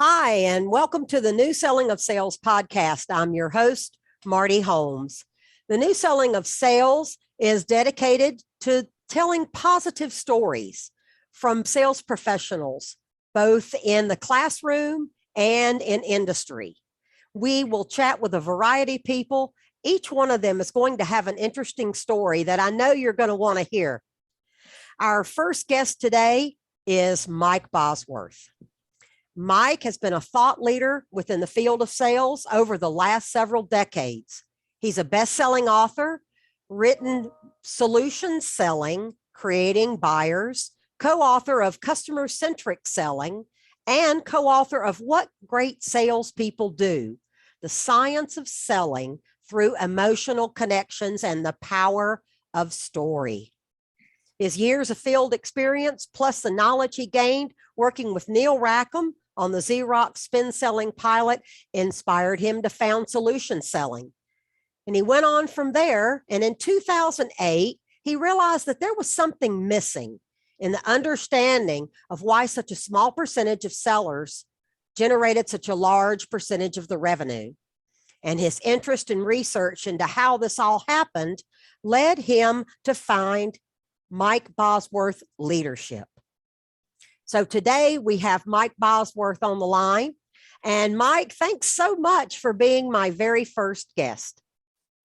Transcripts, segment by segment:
Hi, and welcome to the New Selling of Sales podcast. I'm your host, Marty Holmes. The New Selling of Sales is dedicated to telling positive stories from sales professionals, both in the classroom and in industry. We will chat with a variety of people. Each one of them is going to have an interesting story that I know you're going to want to hear. Our first guest today is Mike Bosworth. Mike has been a thought leader within the field of sales over the last several decades. He's a best-selling author, written Solution Selling, Creating Buyers, co-author of Customer-Centric Selling, and co-author of What Great Salespeople Do, The Science of Selling Through Emotional Connections and the Power of Story. His years of field experience, plus the knowledge he gained working with Neil Rackham on the Xerox spin selling pilot, inspired him to found Solution Selling. And he went on from there. And in 2008, he realized that there was something missing in the understanding of why such a small percentage of sellers generated such a large percentage of the revenue. And his interest in research into how this all happened led him to find Mike Bosworth Leadership. So today we have Mike Bosworth on the line. And Mike, thanks so much for being my very first guest.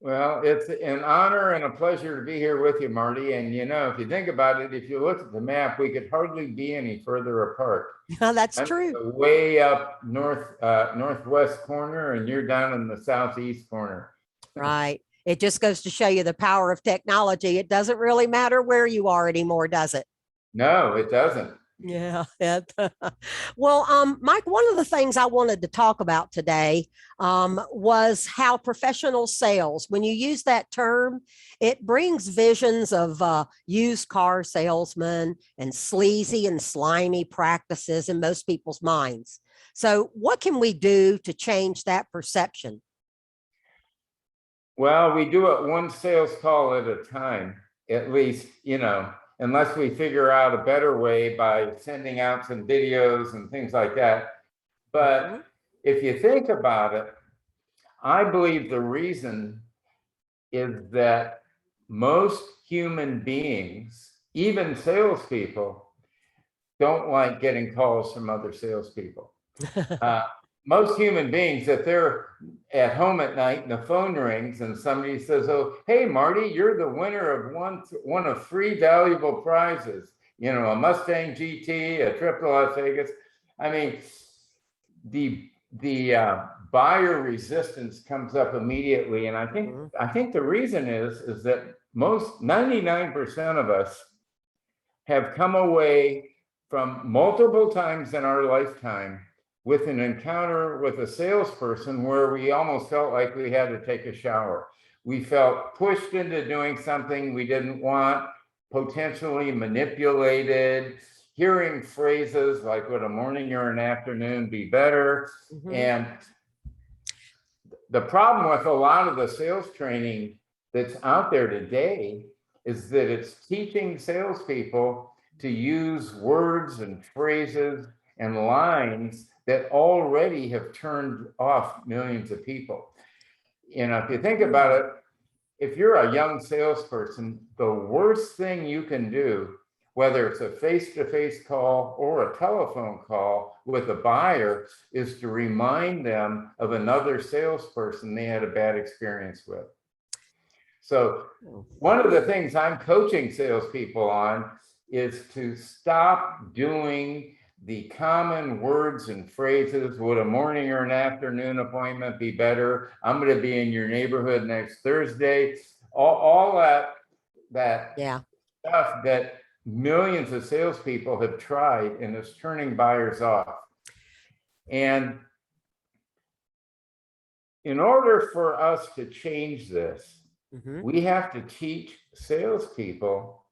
Well, it's an honor and a pleasure to be here with you, Marty. And if you think about it, if you look at the map, we could hardly be any further apart. That's true. Way up northwest corner, and you're down in the southeast corner. Right. It just goes to show you the power of technology. It doesn't really matter where you are anymore, does it? No, it doesn't. Yeah. Well, Mike, one of the things I wanted to talk about today was how professional sales, when you use that term, it brings visions of used car salesmen and sleazy and slimy practices in most people's minds. So what can we do to change that perception? Well, we do it one sales call at a time, at least, unless we figure out a better way by sending out some videos and things like that. But if you think about it, I believe the reason is that most human beings, even salespeople, don't like getting calls from other salespeople. Most human beings, if they're at home at night and the phone rings and somebody says, "Oh, hey, Marty, you're the winner of one of 3 valuable prizes, a Mustang GT, a trip to Las Vegas." I mean, the buyer resistance comes up immediately. And I think the reason is that 99% of us have come away from multiple times in our lifetime with an encounter with a salesperson where we almost felt like we had to take a shower. We felt pushed into doing something we didn't want, potentially manipulated, hearing phrases like, "Would a morning or an afternoon be better?" And the problem with a lot of the sales training that's out there today is that it's teaching salespeople to use words and phrases and lines that already have turned off millions of people. If you think about it, if you're a young salesperson, the worst thing you can do, whether it's a face-to-face call or a telephone call with a buyer, is to remind them of another salesperson they had a bad experience with. So one of the things I'm coaching salespeople on is to stop doing the common words and phrases. "Would a morning or an afternoon appointment be better? I'm going to be in your neighborhood next Thursday." All that stuff that millions of salespeople have tried and is turning buyers off. And in order for us to change this, we have to teach salespeople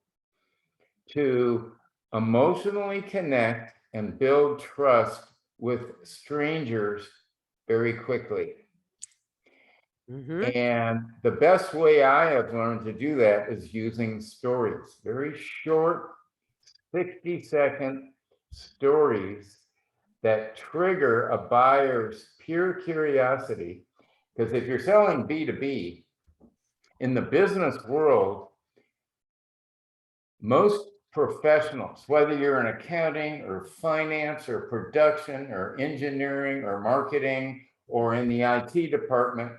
to emotionally connect and build trust with strangers very quickly. And the best way I have learned to do that is using stories, very short, 60-second stories that trigger a buyer's pure curiosity. Because if you're selling B2B, in the business world, most professionals, whether you're in accounting or finance or production or engineering or marketing or in the IT department,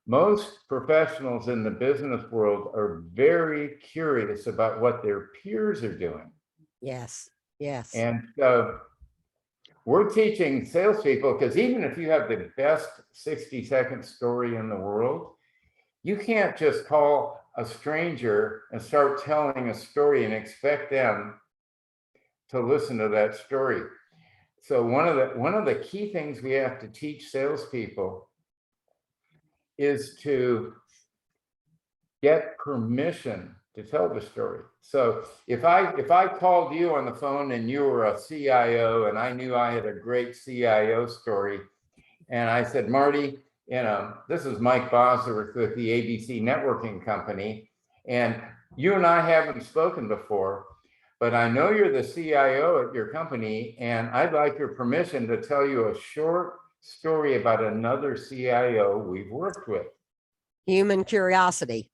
most professionals in the business world are very curious about what their peers are doing. Yes. Yes. And so we're teaching salespeople, because even if you have the best 60-second story in the world, you can't just call a stranger and start telling a story and expect them to listen to that story. So one of the key things we have to teach salespeople is to get permission to tell the story. So if I called you on the phone and you were a CIO and I knew I had a great CIO story, and I said, Marty, this is Mike Bosworth with the ABC Networking Company, and you and I haven't spoken before, but I know you're the CIO at your company, and I'd like your permission to tell you a short story about another CIO we've worked with. Human curiosity.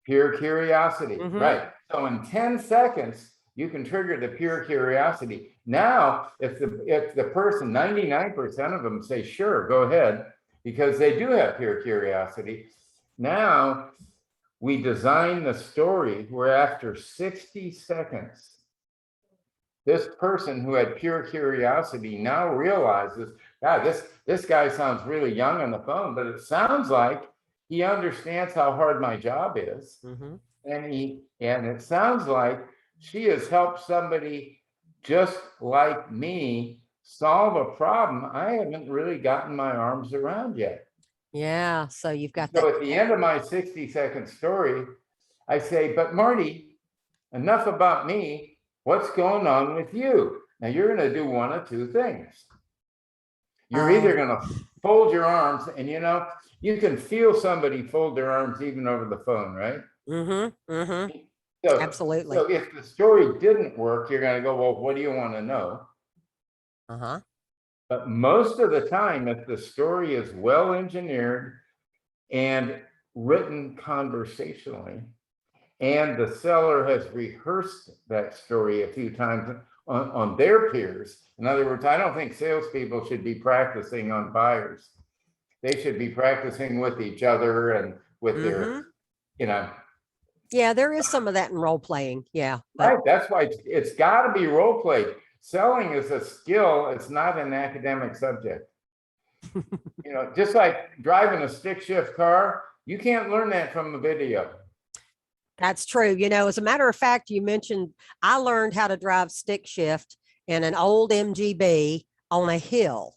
Pure curiosity, Mhm. right? So in 10 seconds, you can trigger the pure curiosity. Now, if the person, 99% of them say, sure, go ahead, because they do have pure curiosity. Now, we design the story where after 60 seconds, this person who had pure curiosity now realizes, God, this guy sounds really young on the phone, but it sounds like he understands how hard my job is. Mm-hmm. And it sounds like she has helped somebody just like me solve a problem I haven't really gotten my arms around yet. Yeah. So you've got So that. at the end of my 60-second story, I say, but Marty, enough about me. What's going on with you? Now you're going to do one of two things. You're either going to fold your arms, and you can feel somebody fold their arms even over the phone, right? Mm-hmm. Mm-hmm. So, Absolutely. So if the story didn't work, you're going to go, well, what do you want to know? Uh-huh. But most of the time, if the story is well engineered and written conversationally, and the seller has rehearsed that story a few times on their peers. In other words, I don't think salespeople should be practicing on buyers. They should be practicing with each other and with their, Yeah, there is some of that in role playing. Yeah. Right. That's why it's got to be role played. Selling is a skill. It's not an academic subject. Just like driving a stick shift car, you can't learn that from a video. That's true. As a matter of fact, you mentioned I learned how to drive stick shift in an old MGB on a hill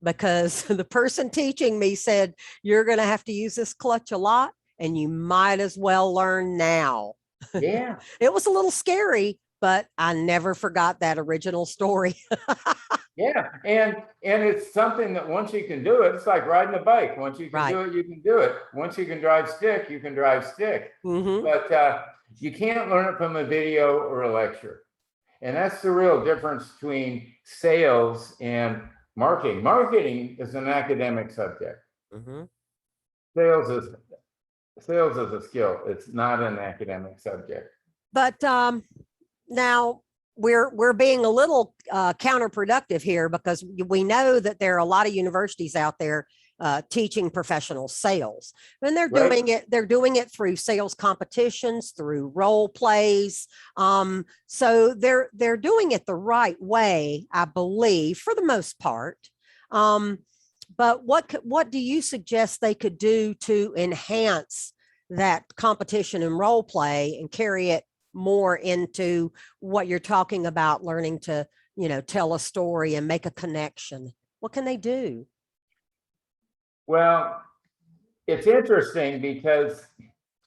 because the person teaching me said, you're going to have to use this clutch a lot and you might as well learn now. Yeah. It was a little scary, but I never forgot that original story. Yeah. And it's something that once you can do it, it's like riding a bike. Once you can do it, you can do it. Once you can drive stick, you can drive stick. Mm-hmm. But you can't learn it from a video or a lecture. And that's the real difference between sales and marketing. Marketing is an academic subject. Mm-hmm. Sales is a skill. It's not an academic subject. But now we're being a little counterproductive here because we know that there are a lot of universities out there teaching professional sales, and they're doing it. They're doing it through sales competitions, through role plays. So they're doing it the right way, I believe, for the most part. But what do you suggest they could do to enhance that competition and role play and carry it more into what you're talking about, learning to, tell a story and make a connection? What can they do? Well, it's interesting because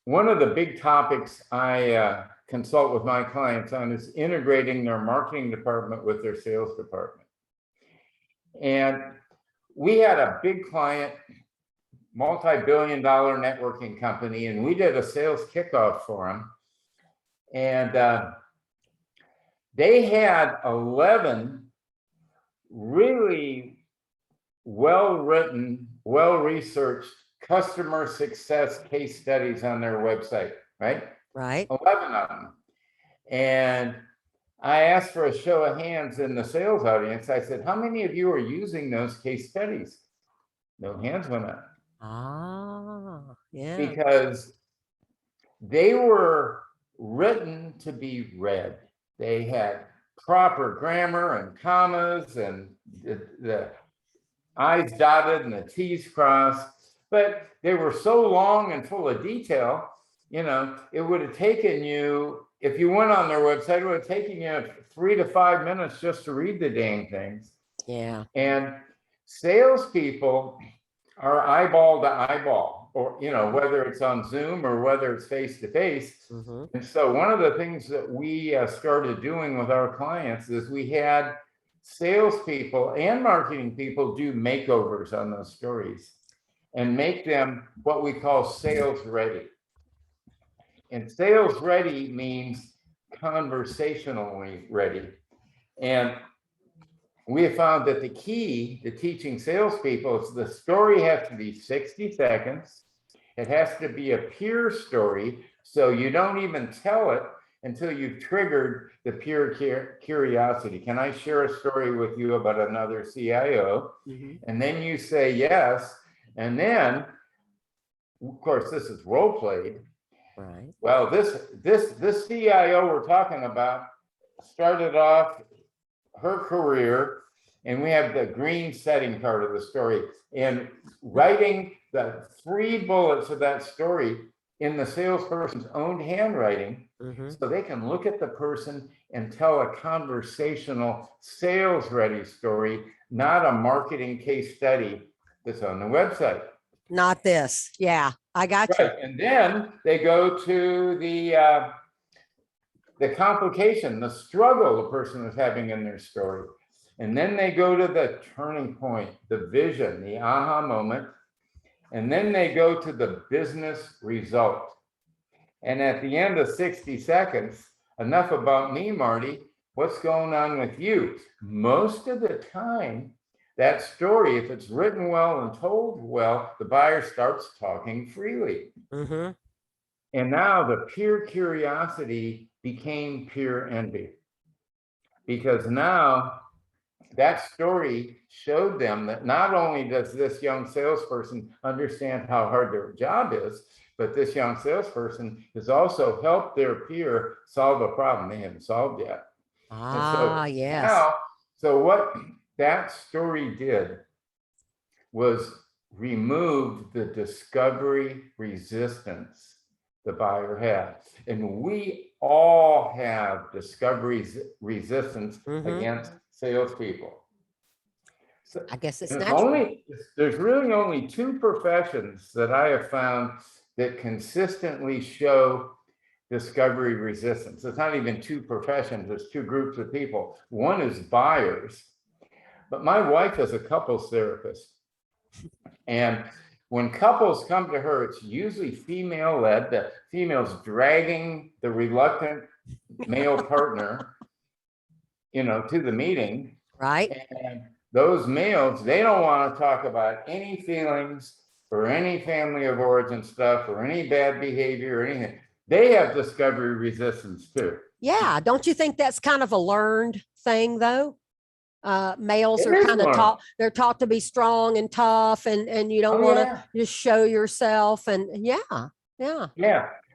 one of the big topics I consult with my clients on is integrating their marketing department with their sales department. And we had a big client, multi-billion-dollar networking company, and we did a sales kickoff for them. And they had 11 really well-written, well-researched customer success case studies on their website, right? Right. 11 of them. And I asked for a show of hands in the sales audience. I said, how many of you are using those case studies? No hands went up. Yeah. Because they were written to be read. They had proper grammar and commas and the I's dotted and the T's crossed, but they were so long and full of detail, it would have taken you, if you went on their website, it would have taken you 3 to 5 minutes just to read the dang things. Yeah. And salespeople are eyeball to eyeball, or whether it's on Zoom or whether it's face to face. And so one of the things that we started doing with our clients is we had salespeople and marketing people do makeovers on those stories and make them what we call sales ready. And sales ready means conversationally ready. And we have found that the key to teaching salespeople is the story has to be 60 seconds. It has to be a peer story, so you don't even tell it until you've triggered the pure curiosity. Can I share a story with you about another CIO? And then you say yes. And then, of course, this is role played. Right. Well, this CIO we're talking about started off her career, and we have the green setting part of the story, and writing the 3 bullets of that story in the salesperson's own handwriting, so they can look at the person and tell a conversational sales ready story, not a marketing case study that's on the website. Not this. Yeah, I got you. And then they go to the complication, the struggle the person is having in their story. And then they go to the turning point, the vision, the aha moment. And then they go to the business result. And at the end of 60 seconds, enough about me, Marty, what's going on with you? Most of the time, that story, if it's written well and told well, the buyer starts talking freely. And now the pure curiosity became pure envy, because now that story showed them that not only does this young salesperson understand how hard their job is, but this young salesperson has also helped their peer solve a problem they haven't solved yet. Yes. Now, so what that story did was remove the discovery resistance the buyer had. And we all have discovery resistance against salespeople. So I guess it's natural. There's really only 2 professions that I have found that consistently show discovery resistance. It's not even 2 professions, it's 2 groups of people. One is buyers, but my wife is a couples therapist. And when couples come to her, it's usually female-led. The female's dragging the reluctant male partner, to the meeting. Right. And those males, they don't want to talk about any feelings or any family of origin stuff or any bad behavior or anything. They have discovery resistance too. Yeah. Don't you think that's kind of a learned thing, though? Males are kind of taught, they're taught to be strong and tough, and you don't want to just show yourself. And yeah.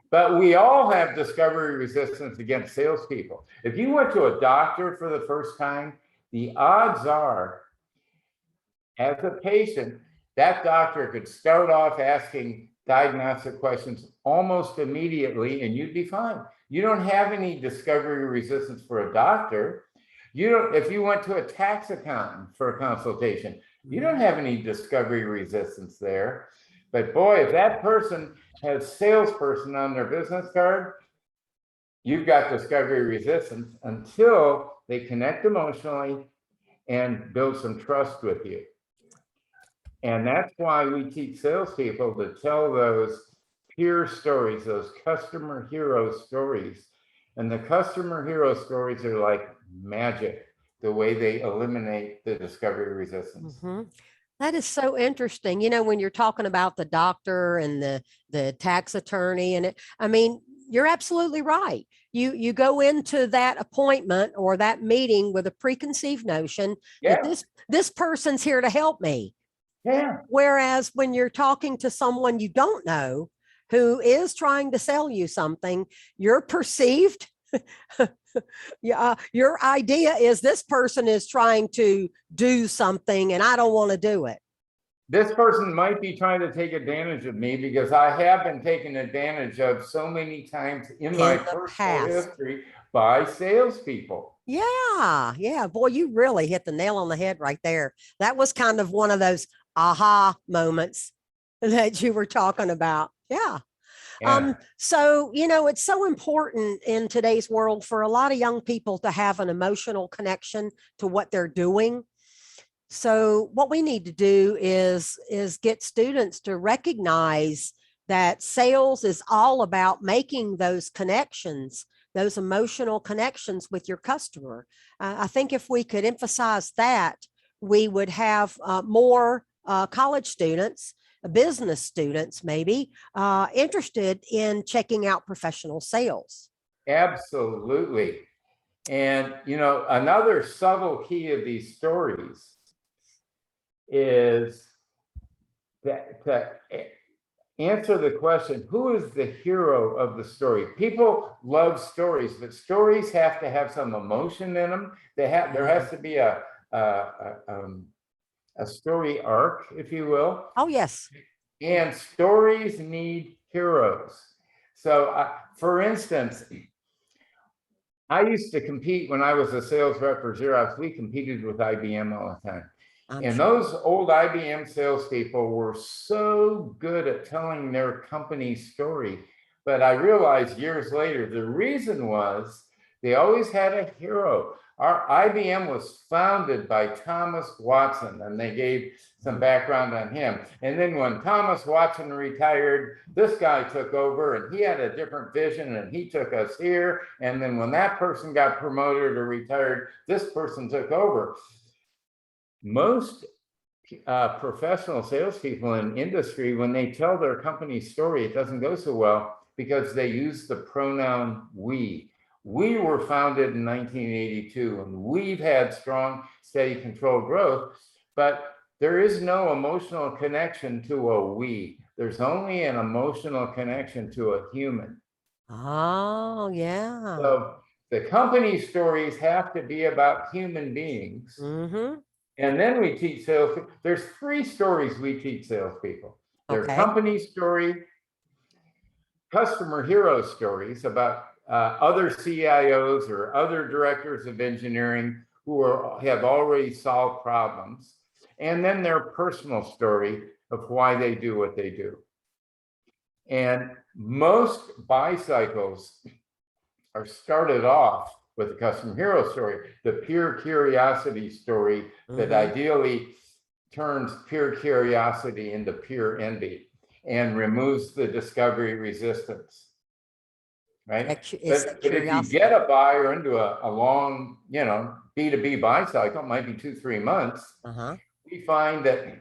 But we all have discovery resistance against salespeople. If you went to a doctor for the first time, the odds are, as a patient, that doctor could start off asking diagnostic questions almost immediately, and you'd be fine. You don't have any discovery resistance for a doctor. If you went to a tax accountant for a consultation, you don't have any discovery resistance there. But boy, if that person has salesperson on their business card, you've got discovery resistance until they connect emotionally and build some trust with you. And that's why we teach salespeople to tell those peer stories, those customer hero stories. And the customer hero stories are like magic. the way they eliminate the discovery resistance. Mhm. That is so interesting. When you're talking about the doctor and the tax attorney and I mean, you're absolutely right. You go into that appointment or that meeting with a preconceived notion that Yeah, this person's here to help me. yeah. Whereas when you're talking to someone you don't know who is trying to sell you something, your perceived yeah, your idea is this person is trying to do something and I don't want to do it. This person might be trying to take advantage of me because I have been taken advantage of so many times in my In the personal past. history by salespeople. Yeah, yeah. Boy, you really hit the nail on the head right there. That was kind of one of those aha moments that you were talking about. Yeah. Yeah. So, it's so important in today's world for a lot of young people to have an emotional connection to what they're doing. So what we need to do is get students to recognize that sales is all about making those connections, those emotional connections with your customer. I think if we could emphasize that, we would have more college students, business students maybe, interested in checking out professional sales. Absolutely. And, another subtle key of these stories is that to answer the question, who is the hero of the story? People love stories, but stories have to have some emotion in them. There has to be a story arc, if you will. Oh, yes. And stories need heroes. So, for instance, I used to compete when I was a sales rep for Xerox. We competed with IBM all the time. And Sure. those old IBM salespeople were so good at telling their company's story. But I realized years later, the reason was they always had a hero. Our IBM was founded by Thomas Watson, and they gave some background on him. And then when Thomas Watson retired, this guy took over and he had a different vision and he took us here. And then when that person got promoted or retired, this person took over. Most professional salespeople in industry, when they tell their company's story, it doesn't go so well because they use the pronoun we. We were founded in 1982 and we've had strong, steady, controlled growth, but there is no emotional connection to a we. There's only an emotional connection to a human. Oh, yeah. So the company stories have to be about human beings. Mm-hmm. And then we teach sales. There's 3 stories we teach salespeople. Their Okay. company story, customer hero stories about other CIOs or other directors of engineering who have already solved problems, and then their personal story of why they do what they do. And most buy cycles are started off with a customer hero story, the pure curiosity story that ideally turns pure curiosity into pure envy and removes the discovery resistance. Right? But if you get a buyer into a long, B2B buy cycle, it might be 2-3 months, we find that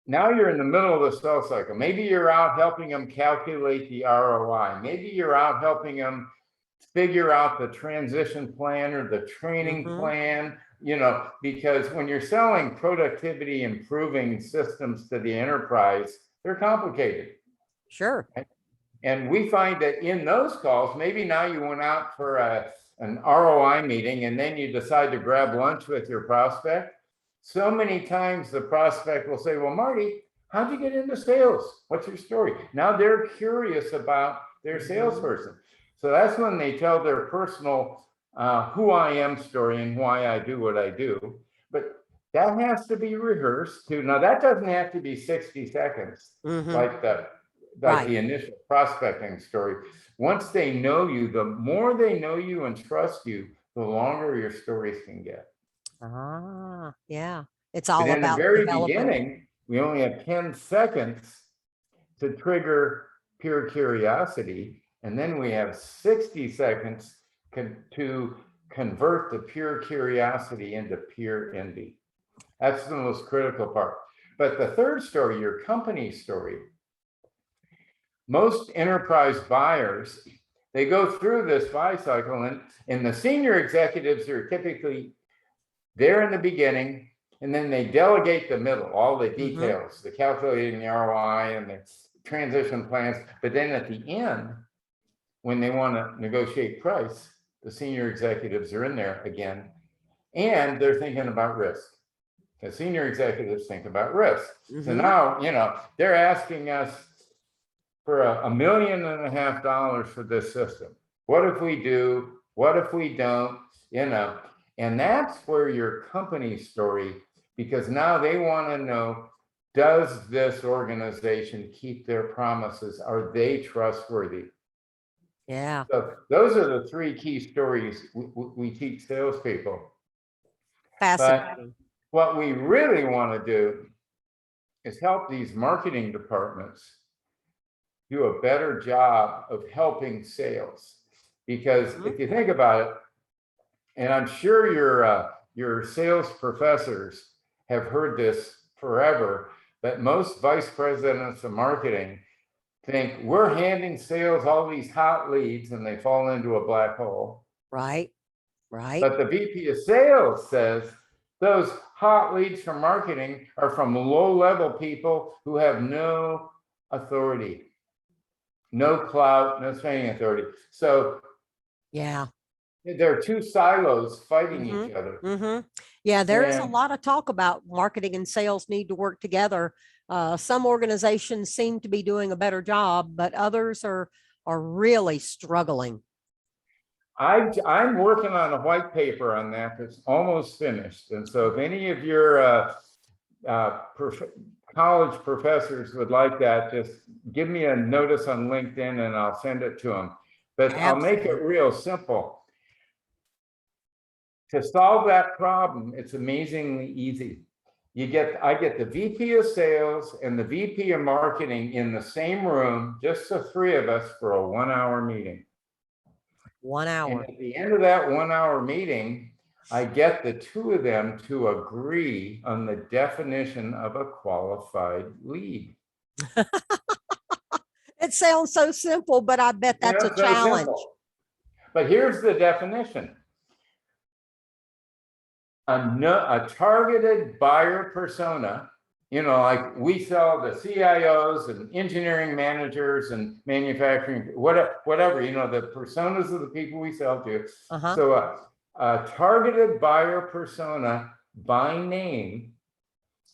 now you're in the middle of the sales cycle. Maybe you're out helping them calculate the ROI. Maybe you're out helping them figure out the transition plan or the training plan, because when you're selling productivity improving systems to the enterprise, they're complicated. Sure. Right? And we find that in those calls, maybe now you went out for an ROI meeting and then you decide to grab lunch with your prospect. So many times the prospect will say, well, Marty, how'd you get into sales? What's your story? Now they're curious about their salesperson. So that's when they tell their personal who I am story and why I do what I do. But that has to be rehearsed too. Now that doesn't have to be 60 seconds like the initial prospecting story. Once they know you, the more they know you and trust you, the longer your stories can get. Yeah. It's all but in about the very developing. beginning, we only have 10 seconds to trigger pure curiosity. And then we have 60 seconds to convert the pure curiosity into pure envy. That's the most critical part. But the third story, your company story, most enterprise buyers, they go through this buy cycle, and the senior executives are typically there in the beginning, and then they delegate the middle, all the details, the calculating the ROI and the transition plans. But then at the end, when they want to negotiate price, the senior executives are in there again, and they're thinking about risk. The senior executives think about risk. So now, they're asking us for $1.5 million for this system. What if we do? What if we don't? And that's where your company story, because now they want to know, does this organization keep their promises? Are they trustworthy? Yeah. So those are the three key stories we teach salespeople. Fascinating. But what we really want to do is help these marketing departments do a better job of helping sales. Because if you think about it, and I'm sure your sales professors have heard this forever, but most vice presidents of marketing think we're handing sales all these hot leads and they fall into a black hole. Right. But the VP of sales says those hot leads from marketing are from low-level people who have no authority, no clout, no spending authority. So yeah, there are two silos fighting each other. Yeah, there is a lot of talk about marketing and sales need to work together. Some organizations seem to be doing a better job, but others are really struggling. I'm working on a white paper on that that's almost finished. And so if any of your college professors would like that, just give me a notice on LinkedIn and I'll send it to them. But I'll make it real simple. To solve that problem, it's amazingly easy. I get the VP of sales and the VP of marketing in the same room, just the three of us, for a 1-hour meeting. 1 hour. And at the end of that 1-hour meeting, I get the two of them to agree on the definition of a qualified lead. It sounds so simple, but I bet that's a challenge. But here's the definition. A targeted buyer persona, like we sell the CIOs and engineering managers and manufacturing, whatever, the personas of the people we sell to. So a targeted buyer persona by name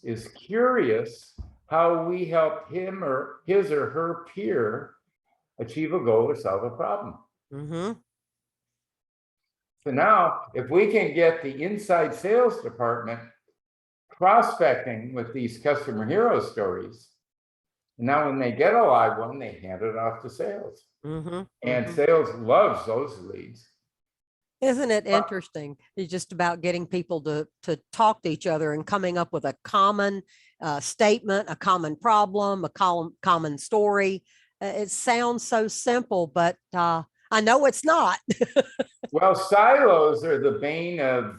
is curious how we help him or his or her peer achieve a goal or solve a problem. So now, if we can get the inside sales department prospecting with these customer hero stories, now when they get a live one, they hand it off to sales. And sales loves those leads. Isn't it interesting? It's just about getting people to talk to each other and coming up with a common statement, a common problem, a common story. It sounds so simple, but I know it's not. Well, silos are the bane of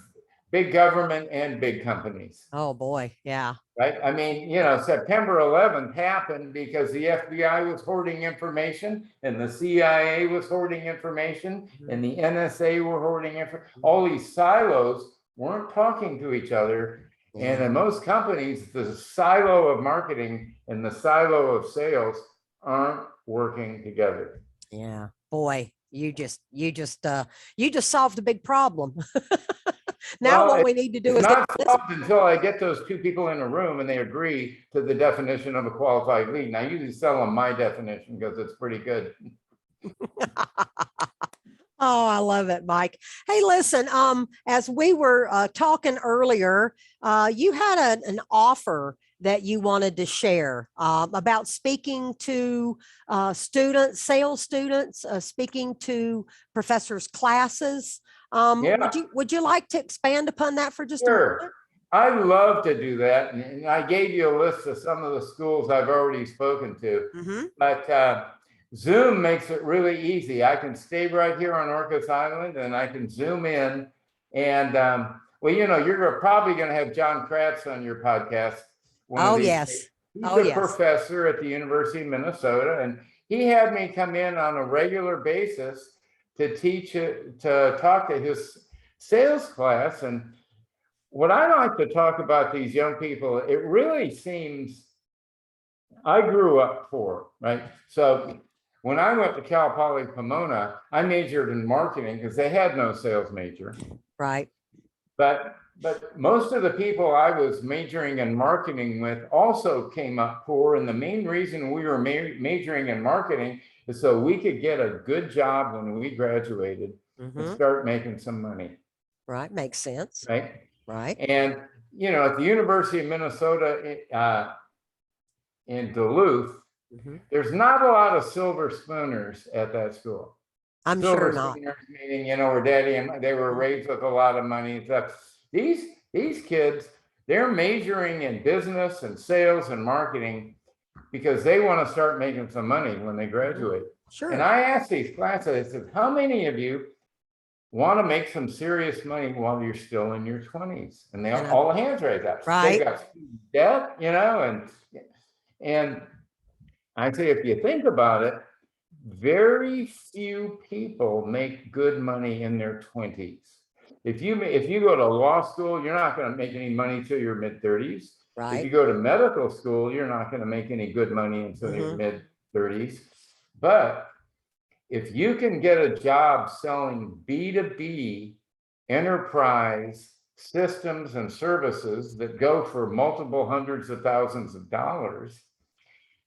big government and big companies. Oh boy, yeah. Right? I mean, September 11th happened because the FBI was hoarding information and the CIA was hoarding information and the NSA were hoarding information. All these silos weren't talking to each other. And in most companies, the silo of marketing and the silo of sales aren't working together. Yeah, boy, you just solved a big problem. Now what we need to do is not solved until I get those two people in a room and they agree to the definition of a qualified lead. And I usually sell them my definition because it's pretty good. Oh, I love it, Mike. Hey, listen, as we were talking earlier, you had an offer that you wanted to share about speaking to sales students, speaking to professors' classes. Would you like to expand upon that for just a moment? I love to do that. And I gave you a list of some of the schools I've already spoken to. But Zoom makes it really easy. I can stay right here on Orcas Island and I can zoom in. And well, you're probably going to have John Kratz on your podcast one of Oh, these yes. days. He's Oh, a yes. professor at the University of Minnesota, and he had me come in on a regular basis to to talk to his sales class. And what I like to talk about these young people, it really seems I grew up poor, right? So when I went to Cal Poly Pomona, I majored in marketing because they had no sales major. Right. But most of the people I was majoring in marketing with also came up poor. And the main reason we were majoring in marketing is so we could get a good job when we graduated and start making some money. Right. Makes sense. Right. Right. And, at the University of Minnesota in Duluth, there's not a lot of silver spooners at that school. I'm Silver sure not. spooners meaning, where daddy and they were raised with a lot of money and stuff. These kids, they're majoring in business and sales and marketing because they want to start making some money when they graduate. Sure. And I asked these classes, I said, how many of you want to make some serious money while you're still in your 20s? And all the hands raised up. Right. They got student debt, and I say, if you think about it, very few people make good money in their 20s. If you go to law school, you're not going to make any money till your mid-30s. Right. If you go to medical school, you're not going to make any good money until your mid-30s. But if you can get a job selling B2B enterprise systems and services that go for multiple hundreds of thousands of dollars,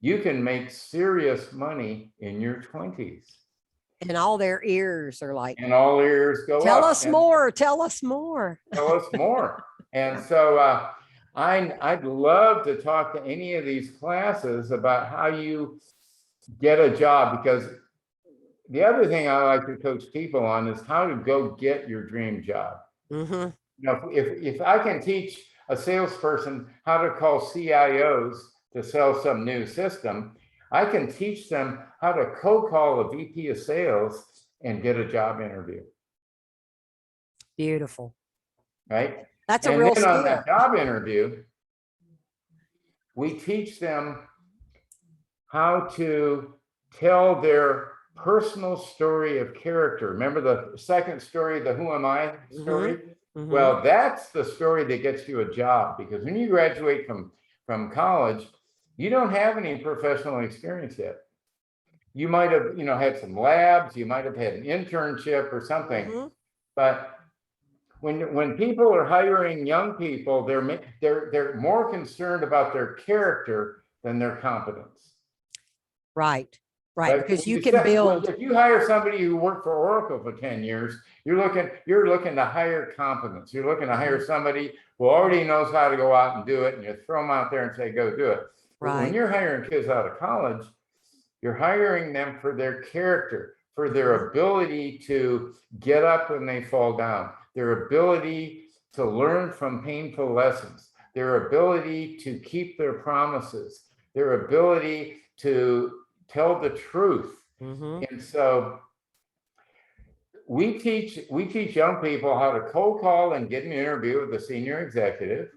you can make serious money in your 20s. And all their ears are like, and all ears go tell up. us more, tell us more. Tell us more. And so I'd love to talk to any of these classes about how you get a job, because the other thing I like to coach people on is how to go get your dream job. If I can teach a salesperson how to call CIOs to sell some new system, I can teach them how to cold call a VP of sales and get a job interview. Beautiful. Right? That's a real skill. On that job interview, we teach them how to tell their personal story of character. Remember the second story, the who am I story? Well, that's the story that gets you a job, because when you graduate from college, you don't have any professional experience yet. You might have, had some labs, you might have had an internship or something. But when people are hiring young people, they're more concerned about their character than their competence. Right. Because you can build. If you hire somebody who worked for Oracle for 10 years, you're looking to hire competence. You're looking to hire somebody who already knows how to go out and do it, and you throw them out there and say, go do it. But when you're hiring kids out of college, you're hiring them for their character, for their ability to get up when they fall down, their ability to learn from painful lessons, their ability to keep their promises, their ability to tell the truth. And so we teach young people how to cold call and get an interview with a senior executive.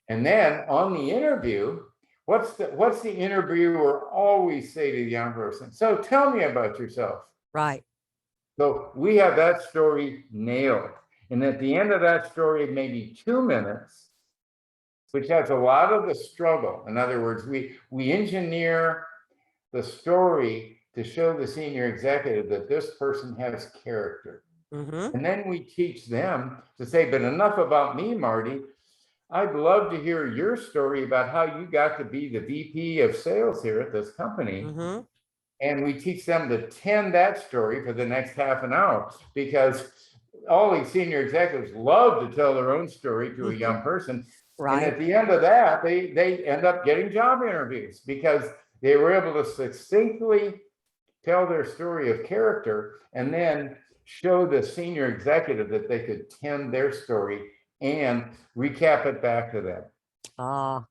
And then on the interview, what's the interviewer always say to the young person? So tell me about yourself. Right. So we have that story nailed. And at the end of that story, maybe 2 minutes, which has a lot of the struggle. In other words, we engineer the story to show the senior executive that this person has character. And then we teach them to say, but enough about me, Marty. I'd love to hear your story about how you got to be the VP of sales here at this company. And we teach them to tell that story for the next half an hour, because all these senior executives love to tell their own story to a young person. And at the end of that, they end up getting job interviews because they were able to succinctly tell their story of character and then show the senior executive that they could tell their story and recap it back to them.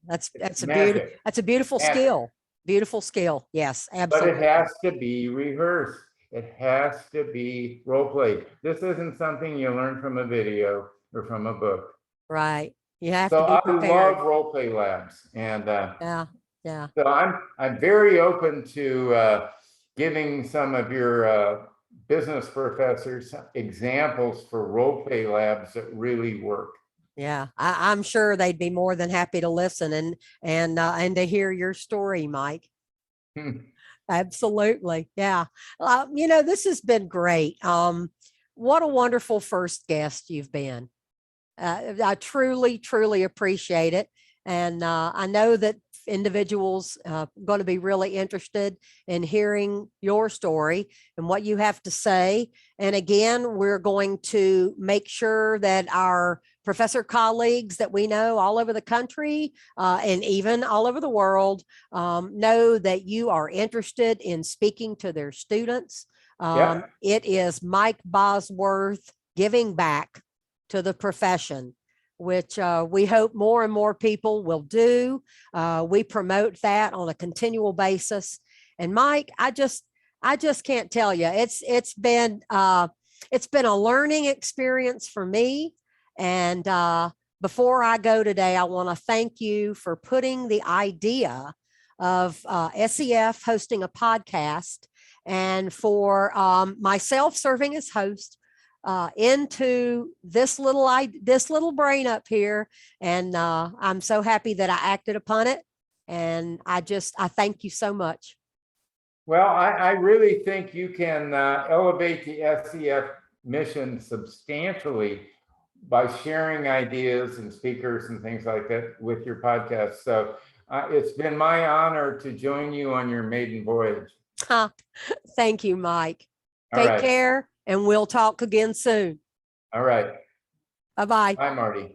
That's a beautiful skill. Beautiful skill. Yes, But absolutely. it has to be rehearsed. It has to be role played. This isn't something you learn from a video or from a book. Right. You have So to be I prepared. love role play labs, and Yeah. Yeah. so I'm very open to giving some of your business professors examples for role play labs that really work. Yeah. I'm sure they'd be more than happy to listen and to hear your story, Mike. Absolutely. Yeah. This has been great. What a wonderful first guest you've been. I truly, truly appreciate it. And I know that individuals going to be really interested in hearing your story and what you have to say. And again, we're going to make sure that our professor colleagues that we know all over the country and even all over the world know that you are interested in speaking to their students. Yeah. It is Mike Bosworth giving back to the profession, which we hope more and more people will do. We promote that on a continual basis. And Mike, I just can't tell you, it's been a learning experience for me. And before I go today, I want to thank you for putting the idea of SEF hosting a podcast and for myself serving as host into this little brain up here. And I'm so happy that I acted upon it. And I thank you so much. Well, I really think you can elevate the SEF mission substantially by sharing ideas and speakers and things like that with your podcast. So it's been my honor to join you on your maiden voyage. Thank you, Mike. All Take right. care, and we'll talk again soon. All right. Bye-bye. Bye, Marty.